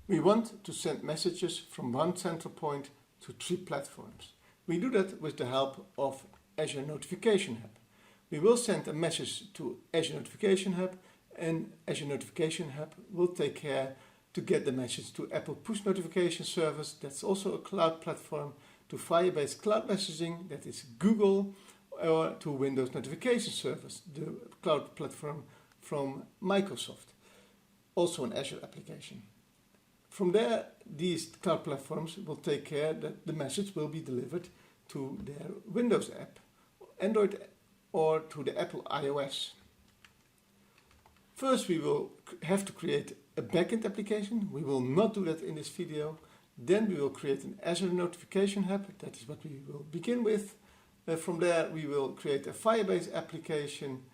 We want to send messages from one central point to 3 platforms. We do that with the help of Azure Notification Hub. We will send a message to Azure Notification Hub, and Azure Notification Hub will take care to get the message to Apple Push Notification Service, that's also a cloud platform, to Firebase Cloud Messaging, that is Google, or to Windows Notification Service, the cloud platform from Microsoft, also an Azure application. From there, these cloud platforms will take care that the message will be delivered to their Windows app, Android, or to the Apple iOS. First, we will have to create a backend application. We will not do that in this video. Then we will create an Azure Notification Hub. That is what we will begin with. From there, we will create a Firebase application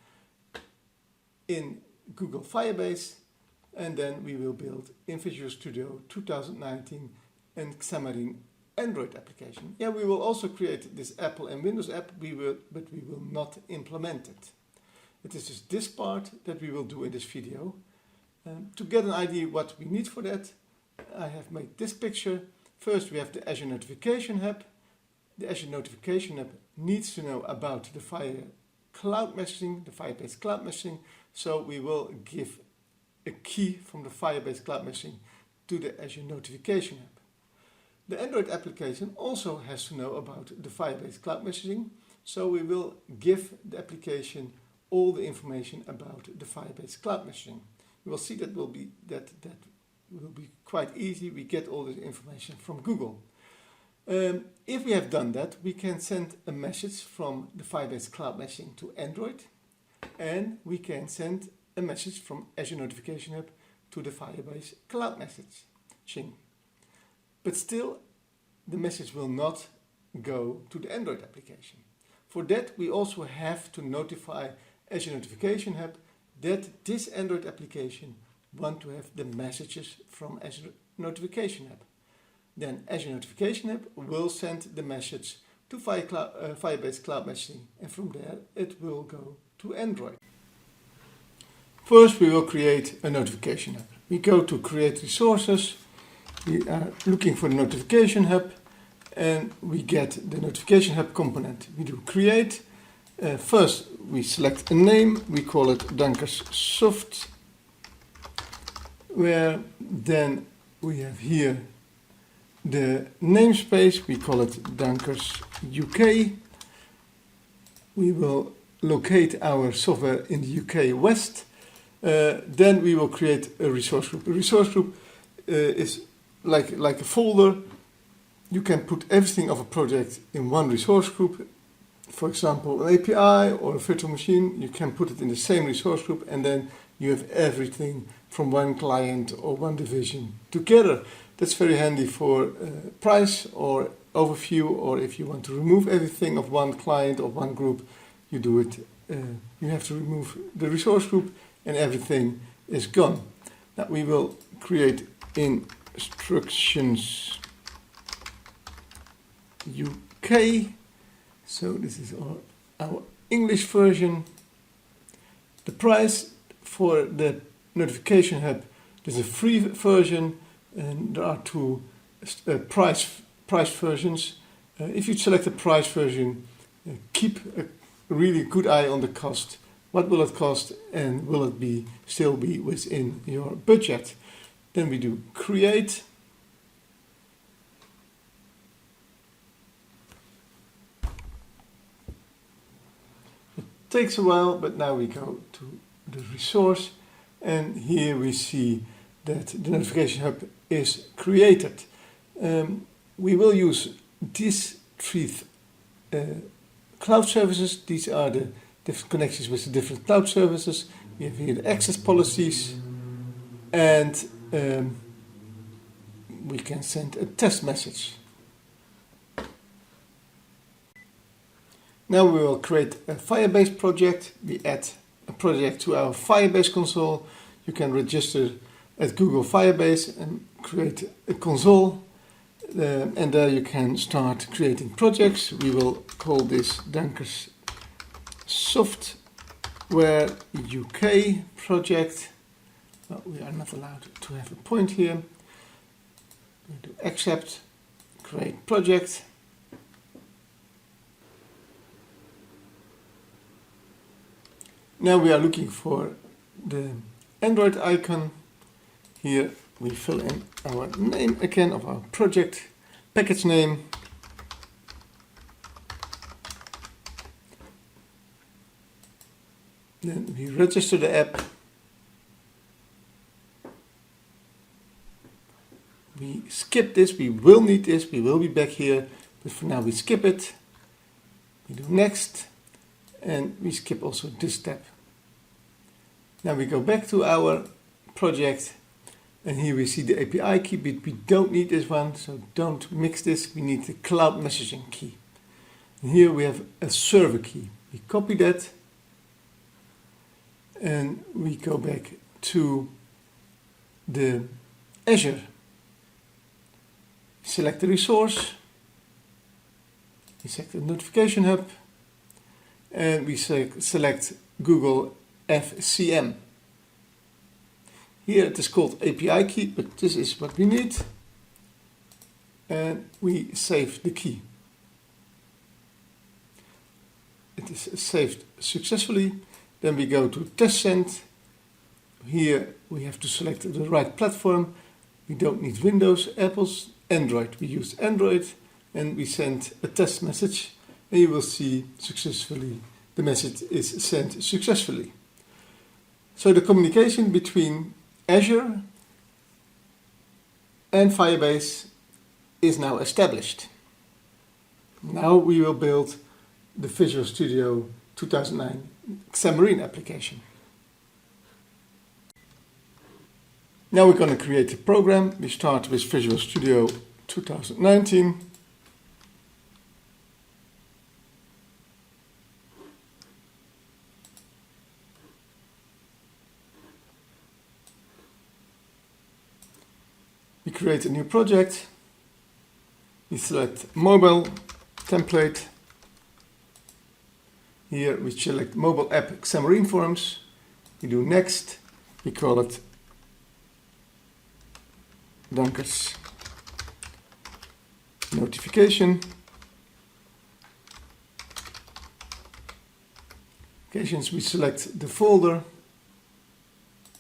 in Google Firebase. And then we will build in Visual Studio 2019 and Xamarin Android application. Yeah, we will also create this Apple and Windows app, but we will not implement it. It is just this part that we will do in this video. To get an idea what we need for that, I have made this picture. First, we have the Azure Notification Hub. The Azure Notification Hub needs to know about the Firebase Cloud Messaging. So we will give a key from the Firebase Cloud Messaging to the Azure Notification Hub. The Android application also has to know about the Firebase Cloud Messaging. So we will give the application all the information about the Firebase Cloud Messaging. You will see that will be quite easy. We get all the information from Google. If we have done that, we can send a message from the Firebase Cloud Messaging to Android, and we can send a message from Azure Notification Hub to the Firebase Cloud Messaging. But still, the message will not go to the Android application. For that, we also have to notify Azure Notification Hub that this Android application wants to have the messages from Azure Notification Hub. Then Azure Notification Hub will send the message to Firebase Cloud Messaging, and from there it will go to Android. First, we will create a Notification Hub. We go to Create Resources. We are looking for the Notification Hub, and we get the Notification Hub component. We do create. First, we select a name. We call it Dankers Soft. Where then we have here the namespace. We call it Dankers UK. We will locate our software in the UK West. Then we will create a resource group. A resource group is like a folder. You can put everything of a project in one resource group. For example, an API or a virtual machine, you can put it in the same resource group, and then you have everything from one client or one division together. That's very handy for price or overview, or if you want to remove everything of one client or one group, you do it. You have to remove the resource group and everything is gone. Now we will create instructions UK. So this is our English version. The price for the Notification Hub, there's a free version, and there are 2 price versions. If you select the price version, keep a really good eye on the cost. What will it cost, and will it still be within your budget? Then we do create. It takes a while, but now we go to the resource, and here we see that the Notification Hub is created. We will use these 3 cloud services. These are the different connections with the different cloud services. We have here the access policies, and we can send a test message. Now we will create a Firebase project. We add a project to our Firebase console. You can register at Google Firebase and create a console, and there you can start creating projects. We will call this Dankers Software UK project. Well, we are not allowed to have a point here. We do accept, create project. Now we are looking for the Android icon. Here we fill in our name again of our project, package name. Then we register the app. We skip this, we will need this, we will be back here, but for now we skip it. We do next, and we skip also this step. Now we go back to our project, and here we see the API key, but we don't need this one, so don't mix this. We need the cloud messaging key. And here we have a server key. We copy that, and we go back to the Azure. Select the resource, we select the notification hub, and we select Google FCM. Here it is called API key, but this is what we need. And we save the key. It is saved successfully. Then we go to test send. Here we have to select the right platform. We don't need Windows, Apple's, Android. We use Android, and we send a test message, and you will see successfully the message is sent successfully. So the communication between Azure and Firebase is now established. Now we will build the Visual Studio 2009 Xamarin application. Now we're going to create a program. We start with Visual Studio 2019. We create a new project. We select mobile template. Here we select mobile app Xamarin Forms. We do next. We call it Dankers notification. Applications, we select the folder.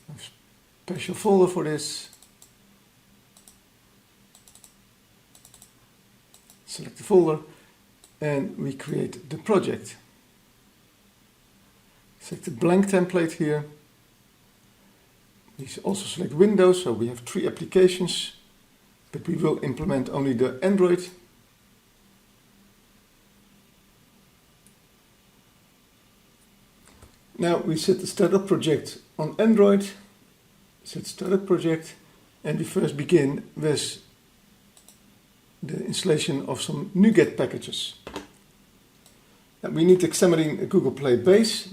A special folder for this. Select the folder, and we create the project. Select the blank template here. We also select Windows, so we have 3 applications, but we will implement only the Android. Now we set the startup project on Android. Set startup project, and we first begin with the installation of some NuGet packages. Now we need the Xamarin Google Play base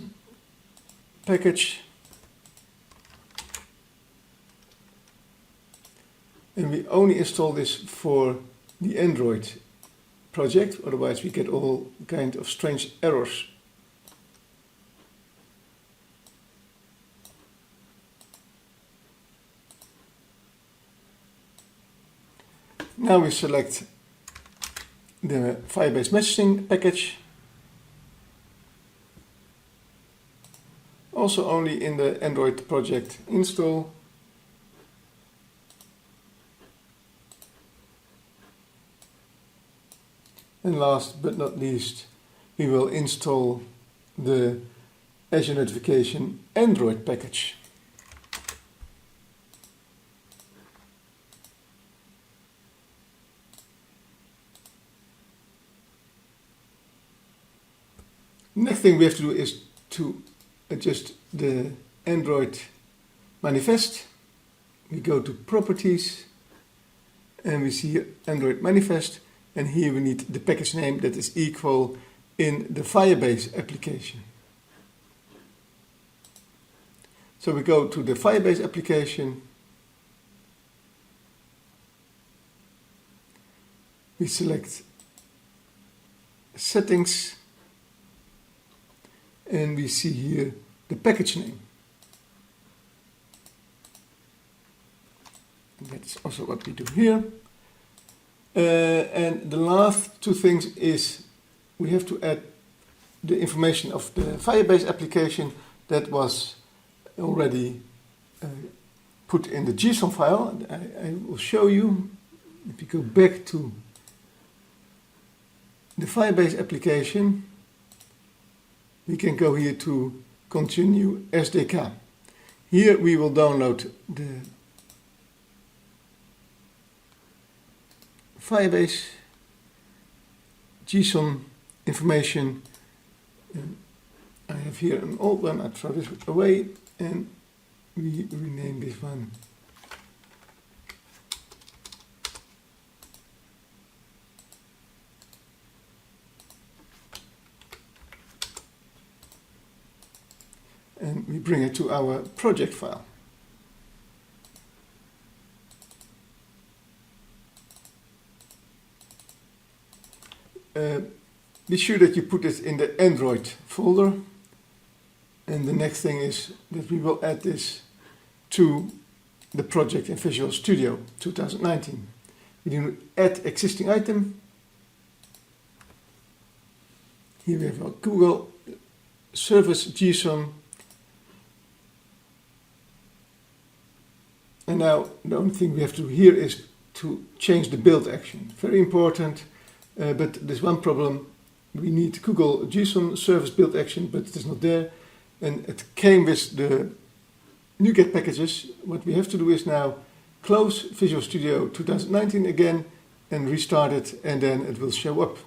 package. And we only install this for the Android project, otherwise we get all kind of strange errors. Now we select the Firebase messaging package. Also only in the Android project install. And last but not least, we will install the Azure Notification Android package. Next thing we have to do is to adjust the Android manifest. We go to Properties, and we see here Android manifest. And here we need the package name that is equal in the Firebase application. So we go to the Firebase application. We select Settings. And we see here the package name. And that's also what we do here. And the last two things is we have to add the information of the Firebase application that was already put in the JSON file. I will show you. If you go back to the Firebase application, we can go here to continue SDK. Here we will download the Firebase JSON information. I have here an old one. I throw this away and we rename this one and we bring it to our project file. Be sure that you put this in the Android folder, and the next thing is that we will add this to the project in Visual Studio 2019. We do add existing item. Here we have our Google Service JSON. And now the only thing we have to do here is to change the build action. Very important, but there's one problem. We need Google JSON service build action, but it is not there. And it came with the NuGet packages. What we have to do is now close Visual Studio 2019 again and restart it, and then it will show up.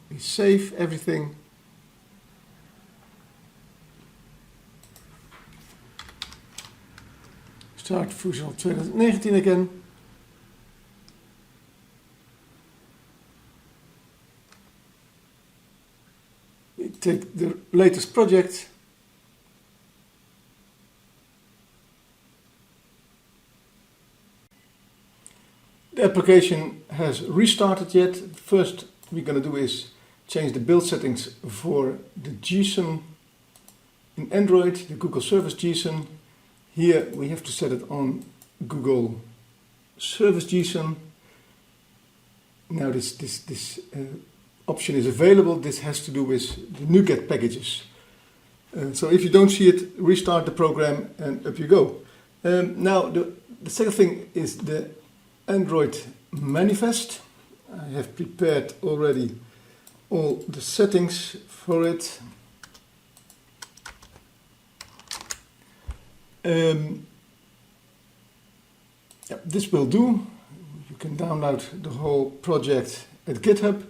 We save everything. Start Visual 2019 again. We take the latest project. The application has restarted yet. First we're going to do is change the build settings for the JSON in Android, the Google Service JSON. Here we have to set it on Google Service JSON. Now this option is available. This has to do with the NuGet packages. So if you don't see it, restart the program and up you go. Now the second thing is the Android manifest. I have prepared already all the settings for it. This will do. You can download the whole project at GitHub.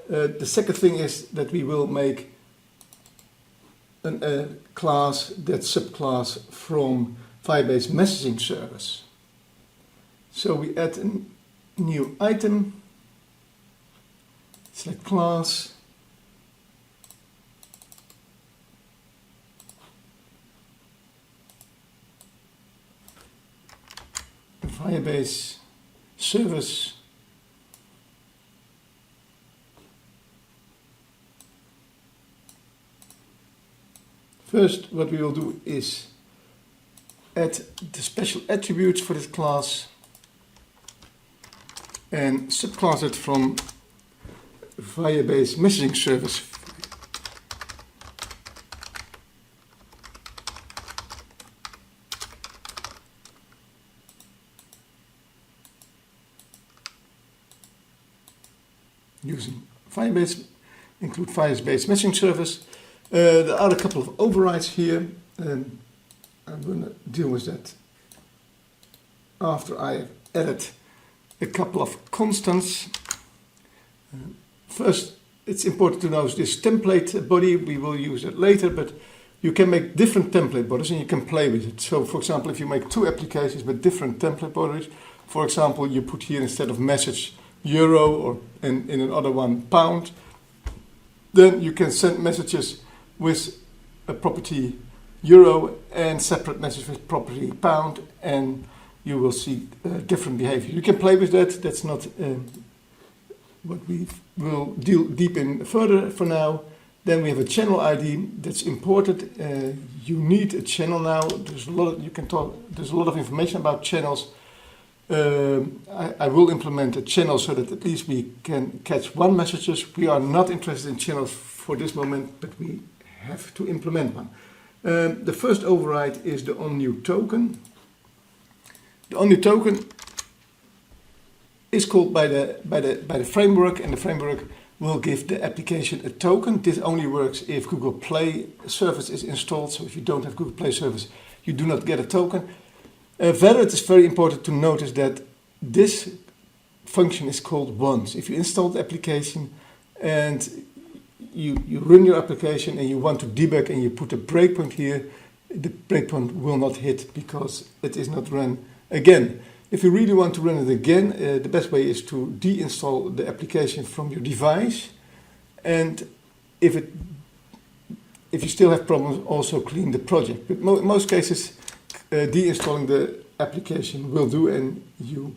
The second thing is that we will make a class that's subclass from Firebase messaging service. So we add a new item, select class, Firebase service, first what we will do is add the special attributes for this class and subclass it from Firebase messaging service. Using Firebase, include Firebase messaging service. There are a couple of overrides here. I'm going to deal with that after I have added a couple of constants. First, it's important to know this template body. We will use it later, but you can make different template bodies and you can play with it. So, for example, if you make two applications with different template bodies, for example, you put here instead of message euro or in another one pound, then you can send messages with a property euro and separate messages with property pound, and you will see different behavior. You can play with that. That's not what we will deal deep in further for now. Then we have a channel ID that's imported. You need a channel now. There's a lot of, there's a lot of information about channels. I will implement a channel so that at least we can catch one messages. We are not interested in channels for this moment, but we have to implement one. The first override is the onNew token. The onNew token is called by the framework, and the framework will give the application a token. This only works if Google Play service is installed. So if you don't have Google Play service, you do not get a token. Further, it is very important to notice that this function is called once. If you install the application and you run your application and you want to debug and you put a breakpoint here, the breakpoint will not hit because it is not run again. If you really want to run it again, the best way is to deinstall the application from your device, and if you still have problems, also clean the project. But in most cases, deinstalling the application will do, and you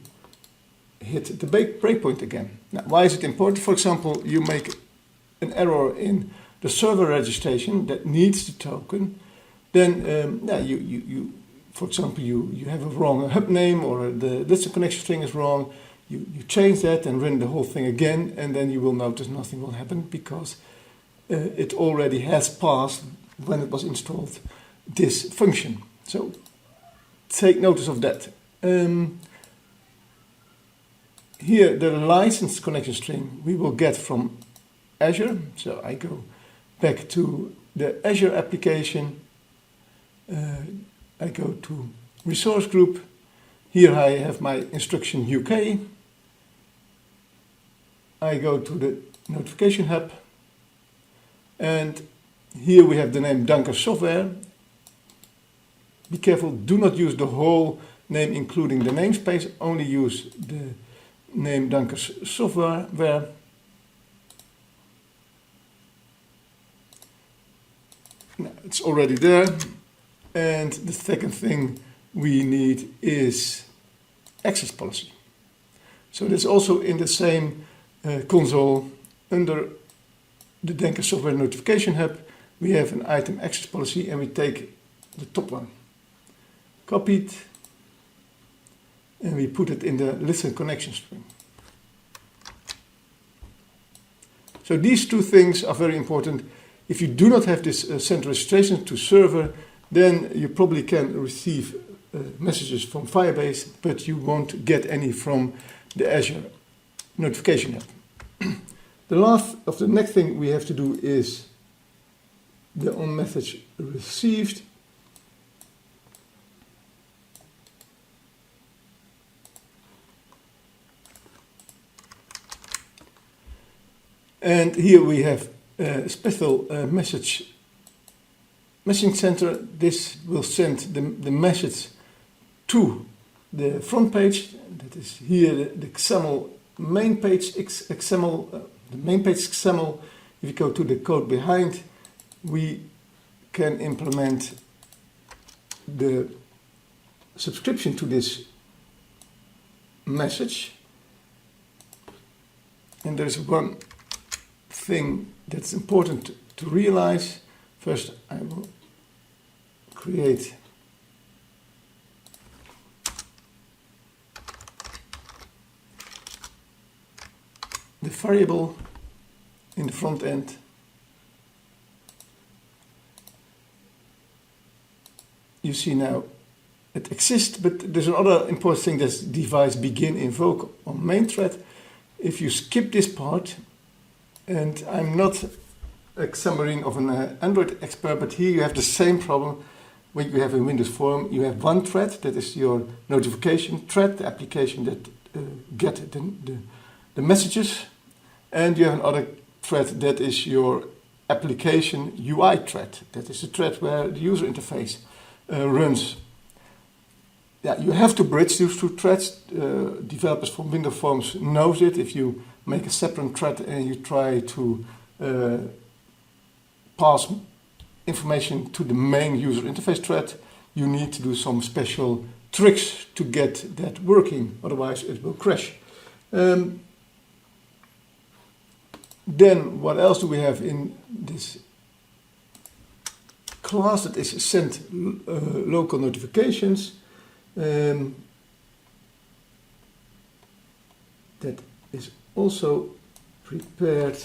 hit the breakpoint again. Now, why is it important? For example, you make an error in the server registration that needs the token, then for example, you have a wrong hub name, or the listen connection string is wrong. You change that and run the whole thing again, and then you will notice nothing will happen because it already has passed when it was installed this function. So take notice of that. Here, the license connection string we will get from Azure. So I go back to the Azure application. I go to resource group. Here I have my instruction UK. I go to the notification hub. And here we have the name Dankers software. Be careful, do not use the whole name including the namespace, only use the name Dankers software. Now, it's already there. And the second thing we need is access policy. So that's also in the same console under the Dankers software notification hub. We have an item access policy, and we take the top one. Copy it, and we put it in the listen connection string. So these two things are very important. If you do not have this central registration to server, then you probably can receive messages from Firebase, but you won't get any from the Azure notification hub. The next thing we have to do is the onMessage received. And here we have a special messaging center. This will send the message to the front page. That is here the XAML main page XML. The main page XAML. If you go to the code behind, we can implement the subscription to this message. And there's one thing that's important to realize. First, I will create the variable in the front end. You see now it exists, but there's another important thing, that's device begin invoke on main thread. If you skip this part, and I'm not a Xamarin of an Android expert, but here you have the same problem when you have in Windows Form. You have one thread, that is your notification thread, the application that get the messages, and you have another thread that is your application UI thread. That is the thread where the user interface runs. Yeah, you have to bridge these two threads. Developers from Windows Forms knows it. If you make a separate thread and you try to pass information to the main user interface thread, you need to do some special tricks to get that working, otherwise it will crash. Then what else do we have in this class? That is send local notifications. that is also prepared.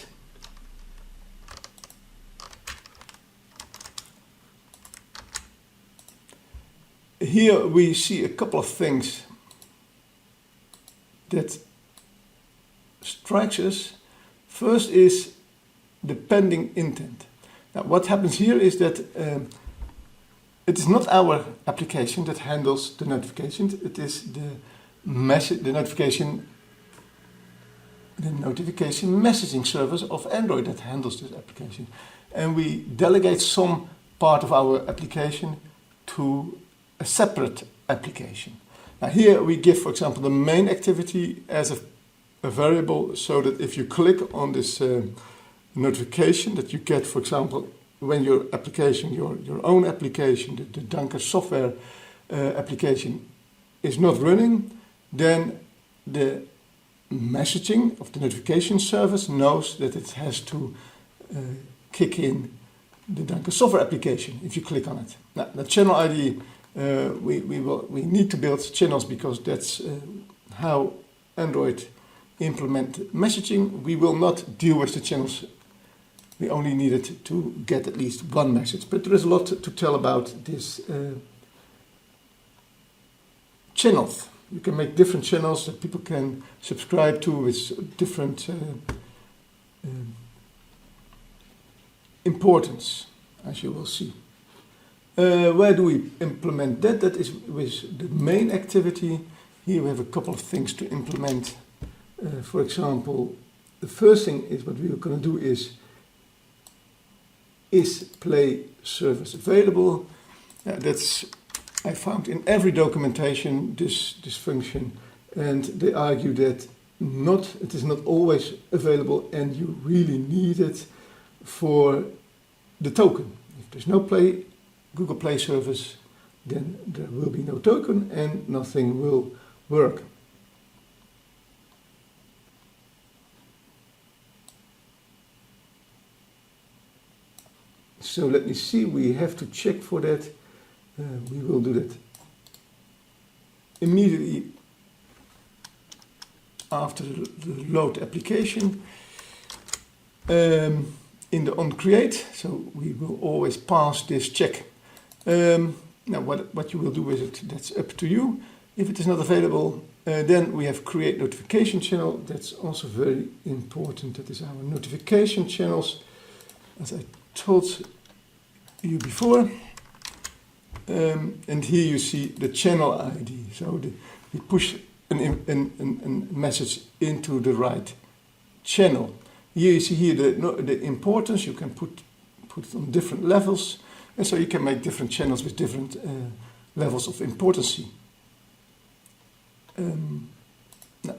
Here we see a couple of things that strikes us. First is the pending intent. Now what happens here is that it is not our application that handles the notifications, it is the notification messaging service of Android that handles this application. And we delegate some part of our application to a separate application. Now here we give, for example, the main activity as a variable, so that if you click on this notification that you get, for example, when your application, your own application, the Dankers software application is not running, then the messaging of the notification service knows that it has to kick in the Dankers software application if you click on it. Now, the channel ID, we need to build channels because that's how Android implement messaging. We will not deal with the channels. We only needed to get at least one message, but there is a lot to tell about this channels. You can make different channels that people can subscribe to with different importance, as you will see. Where do we implement that? That is with the main activity. Here we have a couple of things to implement. For example, the first thing is what we are going to do is play service available. That's, I found in every documentation this function, and they argue that it is not always available and you really need it for the token. If there's no Google Play service, then there will be no token and nothing will work. So let me see, we have to check for that. We will do that immediately after the load application in the onCreate. So we will always pass this check. Now what you will do with it, that's up to you. If it is not available, then we have create notification channel. That's also very important. That is our notification channels, as I told you before. And here you see the channel ID. So we push a message into the right channel. Here you see here the importance. You can put it on different levels, and so you can make different channels with different levels of importance. Now,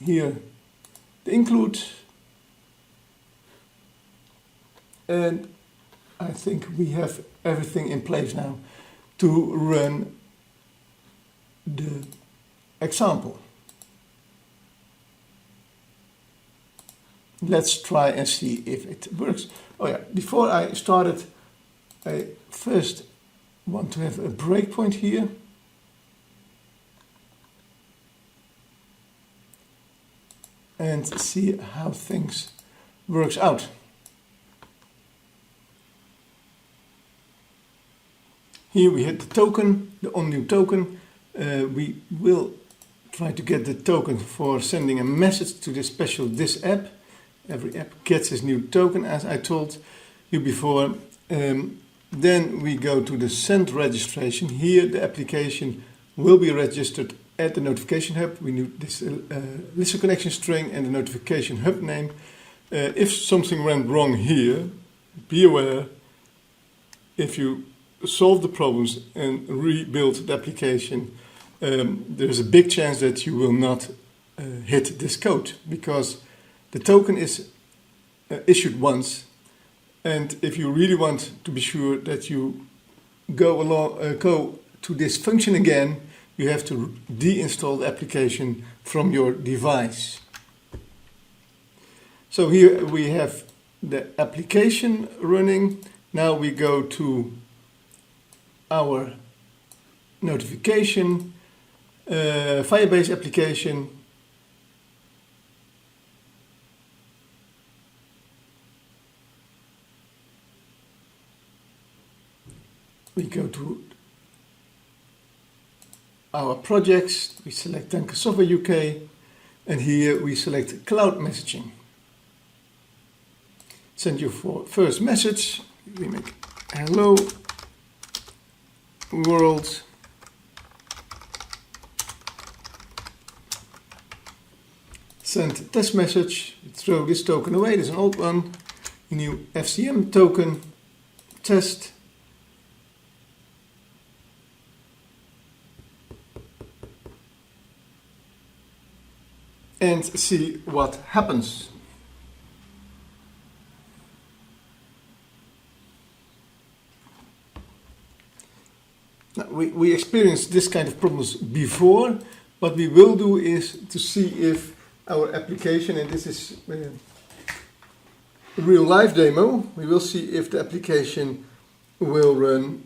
here the include, and I think we have everything in place now to run the example. Let's try and see if it works. Oh yeah, before I started, I first want to have a breakpoint here. And see how things works out. Here we hit the token, the on new token. We will try to get the token for sending a message to this app. Every app gets this new token, as I told you before. Then we go to the send registration. Here the application will be registered at the notification hub. We need this listener connection string and the notification hub name. If something went wrong here, be aware. If you solve the problems and rebuild the application, there's a big chance that you will not hit this code, because the token is issued once, and if you really want to be sure that you go to this function again, you have to deinstall the application from your device. So here we have the application running. Now we go to our notification Firebase application, to our projects, we select Dankers Software UK, and here we select cloud messaging. Send your first message. We make hello world. Send test message. Throw this token away. There's an old one. New FCM token. Test. And see what happens. Now, we experienced this kind of problems before. What we will do is to see if our application, and this is a real life demo, we will see if the application will run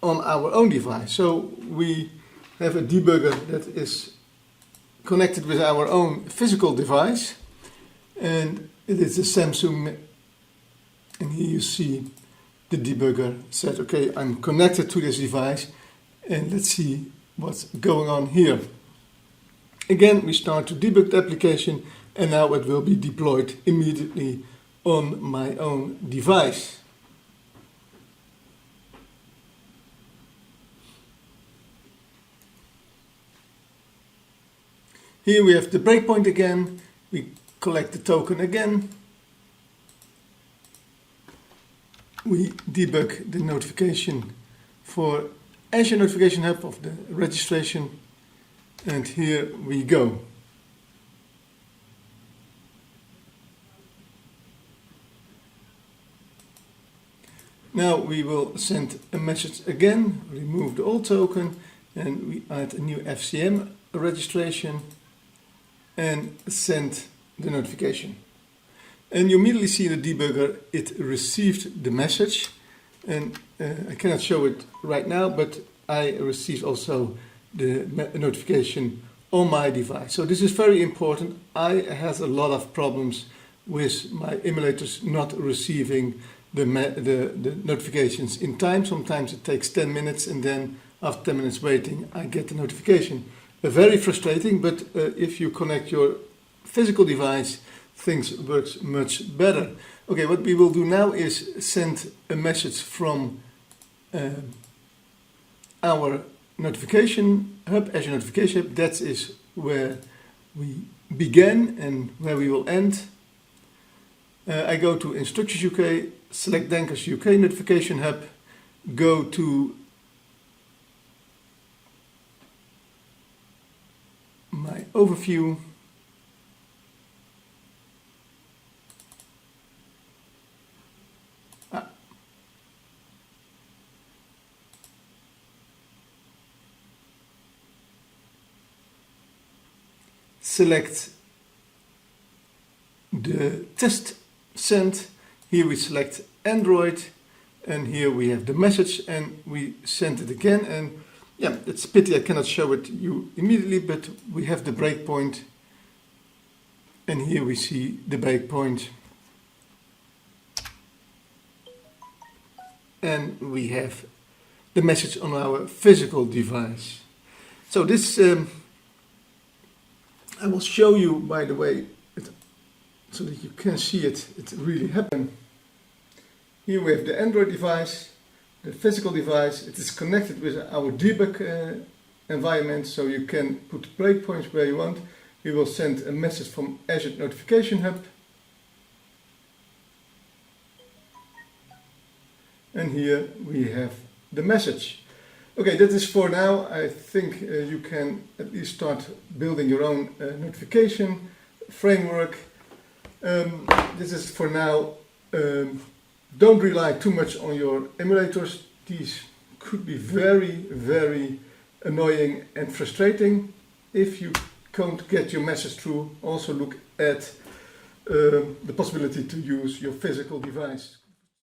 on our own device. So we have a debugger that is connected with our own physical device, and it is a Samsung, and here you see the debugger said, okay, I'm connected to this device, and let's see what's going on here. Again, we start to debug the application, and now it will be deployed immediately on my own device. Here we have the breakpoint again. We collect the token again. We debug the notification for Azure Notification Hub of the registration, and here we go. Now we will send a message again, remove the old token, and we add a new FCM registration and send the notification. And you immediately see in the debugger it received the message, and I cannot show it right now, but I received also the notification on my device. So this is very important. I had a lot of problems with my emulators not receiving the notifications in time. Sometimes it takes 10 minutes, and then after 10 minutes waiting I get the notification. Very frustrating, but if you connect your physical device, things works much better. Okay, what we will do now is send a message from our notification hub, Azure Notification Hub. That is where we began and where we will end. I go to Instructions UK, select Dankers UK Notification Hub, go to my overview, select the test send. Here we select Android, and here we have the message, and we send it again. And yeah, it's a pity I cannot show it you immediately, but we have the breakpoint, and here we see the breakpoint, and we have the message on our physical device. So this I will show you, by the way, so that you can see it really happen. Here we have the Android device, the physical device. It is connected with our debug environment, so you can put breakpoints where you want. We will send a message from Azure Notification Hub, and here we have the message. Okay, that is for now. I think you can at least start building your own notification framework. This is for now. Don't rely too much on your emulators. These could be very, very annoying and frustrating. If you can't get your message through, also look at the possibility to use your physical device.